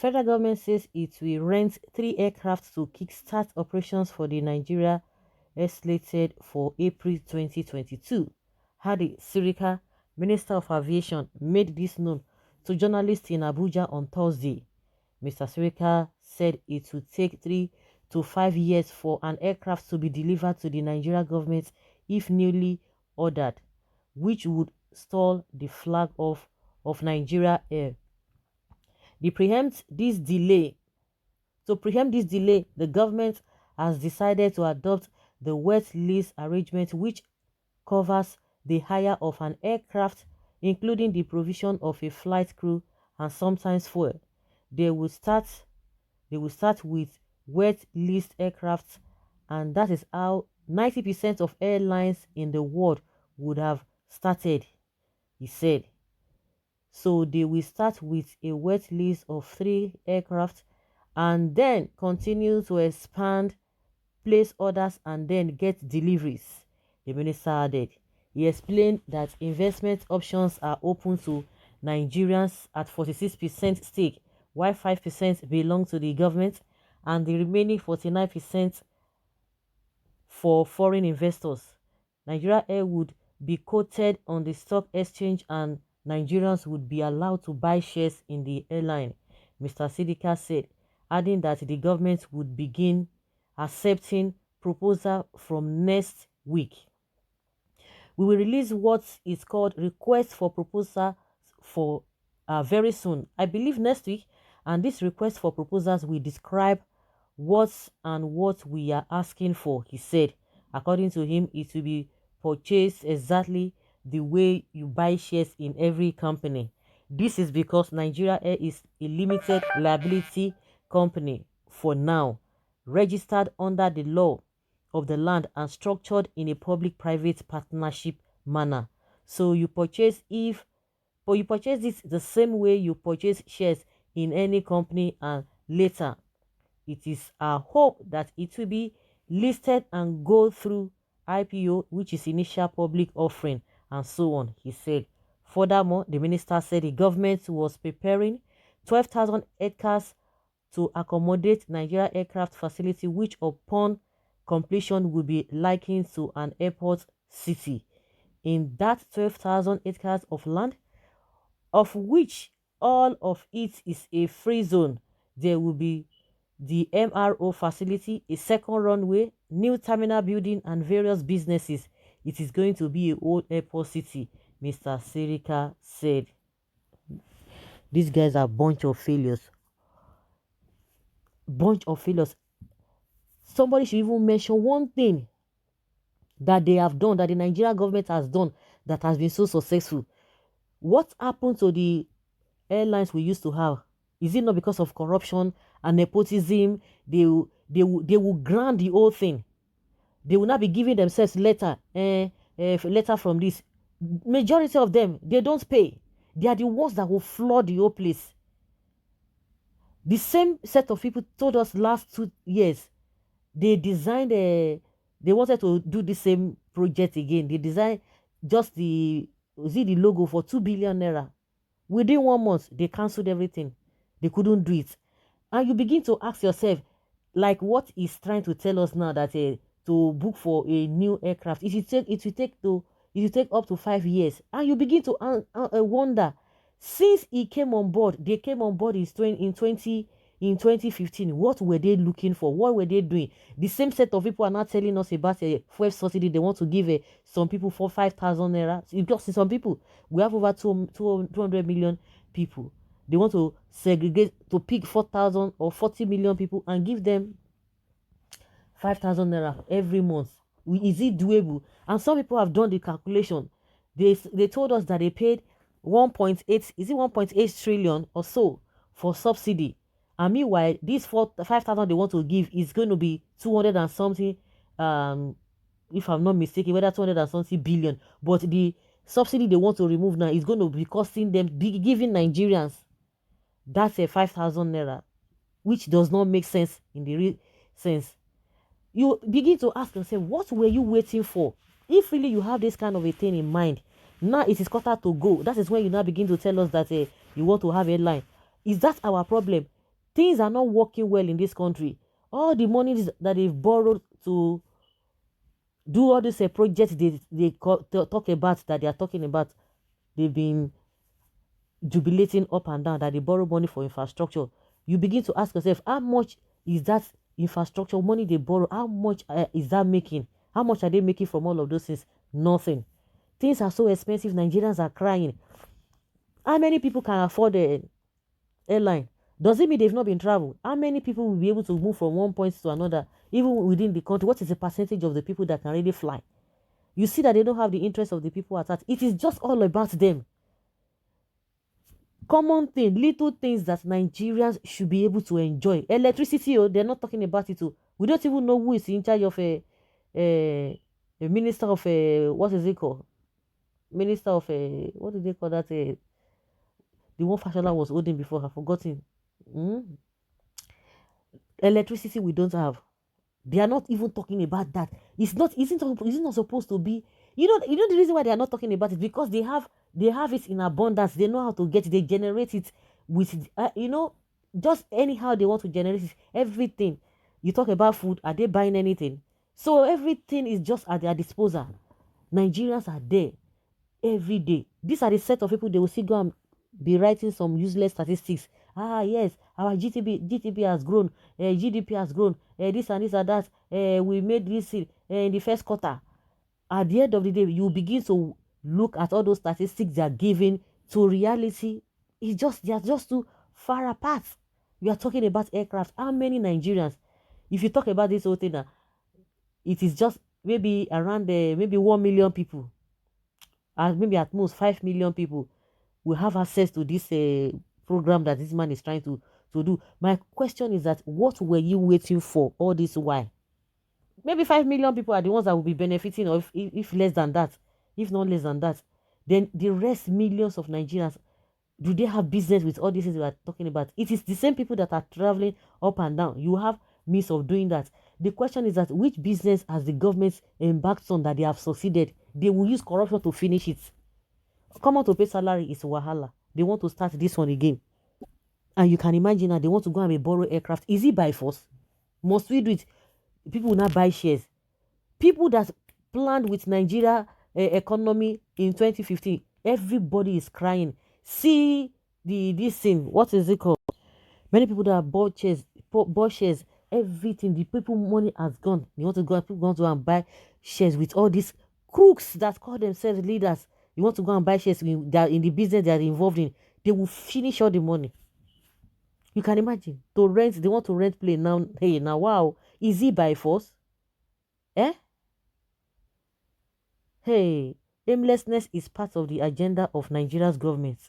federal government says it will rent 3 aircraft to kickstart operations for the Nigeria slated for April 2022. Hadi Sirika, Minister of Aviation, made this known to journalists in Abuja on Thursday. Mr. Sirika said it would take 3 to 5 years for an aircraft to be delivered to the Nigeria government if newly ordered, which would stall the flag of Nigeria Air. To preempt this delay, the government has decided to adopt the wet lease arrangement, which covers the hire of an aircraft, including the provision of a flight crew and sometimes fuel. They will start with wet leased aircraft, and that is how 90% of airlines in the world would have started, he said. So they will start with a wet lease of 3 aircraft and then continue to expand, place orders, and then get deliveries, the minister added. He explained that investment options are open to Nigerians at 46% stake, while 5% belong to the government and the remaining 49% for foreign investors. Nigeria Air would be quoted on the stock exchange and Nigerians would be allowed to buy shares in the airline, Mr. Sidika said, adding that the government would begin accepting proposal from next week. We will release what is called request for proposal for very soon, I believe next week, and this request for proposals will describe what we are asking for, he said. According to him, it will be purchased exactly the way you buy shares in every company. This is because Nigeria Air is a limited liability company for now, registered under the law of the land and structured in a public-private partnership manner. So you purchase this the same way you purchase shares in any company, and later it is our hope that it will be listed and go through IPO, which is initial public offering, and so on, he said. Furthermore, the minister said the government was preparing 12,000 acres to accommodate Nigeria aircraft facility, which upon completion will be likened to an airport city. In that 12,000 acres of land, of which all of it is a free zone, there will be the MRO facility, a second runway, new terminal building, and various businesses. It is going to be a old airport city, Mr. Sirika said. These guys are a bunch of failures. Bunch of failures. Somebody should even mention one thing that they have done, that the Nigerian government has done, that has been so successful. What happened to the airlines we used to have? Is it not because of corruption and nepotism? They will grant the whole thing. They will not be giving themselves letter from this. Majority of them, they don't pay. They are the ones that will flood the whole place. The same set of people told us last 2 years they designed they wanted to do the same project again. They designed just the logo for 2 billion naira. Within 1 month, they cancelled everything. They couldn't do it. And you begin to ask yourself, like what is trying to tell us now, that to book for a new aircraft, it will take up to 5 years. And you begin to wonder, since they came on board in 2015, what were they looking for? What were they doing? The same set of people are not telling us about a fuel subsidy. They want to give some people 5,000 naira. Because some people, we have over 200 million people. They want to segregate, to pick 4,000 or 40 million people and give them 5,000 naira every month. Is it doable? And some people have done the calculation. They told us that they paid 1.8 trillion or so for subsidy. And meanwhile, this 5,000 they want to give is going to be 200 and something, if I'm not mistaken, whether 200 and something billion. But the subsidy they want to remove now is going to be costing them, giving Nigerians, that's a 5,000 naira, which does not make sense in the real sense. You begin to ask yourself, what were you waiting for? If really you have this kind of a thing in mind, now it is quarter to go. That is when you now begin to tell us that you want to have a line. Is that our problem? Things are not working well in this country. All the money that they've borrowed to do all these projects they talk about, that they are talking about, they've been jubilating up and down that they borrow money for infrastructure. You begin to ask yourself, how much is that infrastructure money they borrow? How much is that making? How much are they making from all of those things? Nothing. Things are so expensive. Nigerians are crying. How many people can afford a airline? Does it mean they've not been traveled? How many people will be able to move from one point to another, even within the country? What is the percentage of the people that can really fly? You see that they don't have the interest of the people at heart. It is just all about them. Common thing, little things that Nigerians should be able to enjoy. Electricity, oh, they're not talking about it. Oh. We don't even know who is in charge of a minister of what is it called? Minister of what do they call that? The one Fashola was holding before, I've forgotten. Mm? Electricity we don't have. They are not even talking about that. Isn't not supposed to be. You know the reason why they are not talking about it, because they have it in abundance. They know how to get it. They generate it with just anyhow they want to generate it. Everything. You talk about food, are they buying anything? So everything is just at their disposal. Nigerians are there every day. These are the set of people they will see go and be writing some useless statistics. Yes, our GDP has grown, GDP has grown, this and this and that. We made this in the first quarter. At the end of the day, you begin to look at all those statistics they are giving to reality. They are just too far apart. We are talking about aircraft. How many Nigerians? If you talk about this whole thing, it is just maybe around maybe 1 million people, and maybe at most 5 million people will have access to this program that this man is trying to do. My question is that what were you waiting for all this while? Maybe 5 million people are the ones that will be benefiting, or if less than that, if not less than that. Then the rest millions of Nigerians, do they have business with all these things we are talking about? It is the same people that are traveling up and down. You have means of doing that. The question is that which business has the government embarked on that they have succeeded? They will use corruption to finish it. Come on, to pay salary is wahala. They want to start this one again. And you can imagine that they want to go and borrow aircraft. Is it by force? Must we do it? People will not buy shares. People that planned with Nigeria economy in 2015, everybody is crying. See this thing, what is it called? Many people that bought shares, everything. The people money has gone. They want to go. People want to go and buy shares with all these crooks that call themselves leaders. You want to go and buy shares in the business they are involved in. They will finish all the money. You can imagine. To rent, they want to rent plane now. Hey, now wow. Is it by force? Eh? Hey, aimlessness is part of the agenda of Nigeria's government.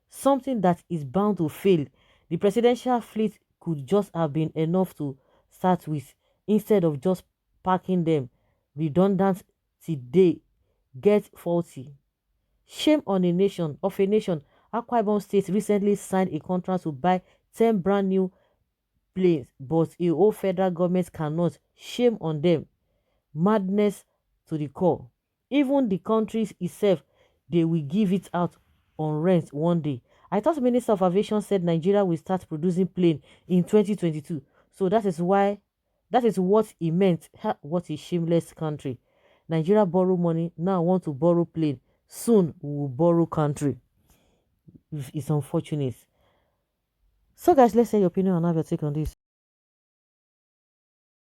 Something that is bound to fail. The presidential fleet could just have been enough to start with, instead of just parking them redundant till they get faulty. Shame on a nation. Akwa Ibom State recently signed a contract to buy 10 brand new planes, but a whole federal government cannot. Shame on them. Madness to the core. Even the country itself, they will give it out on rent one day. I thought Minister of Aviation said Nigeria will start producing plane in 2022. So that is what he meant. What a shameless country. Nigeria borrow money, now want to borrow plane. Soon we will borrow country. It's unfortunate. So guys, let's say your opinion and have your take on this.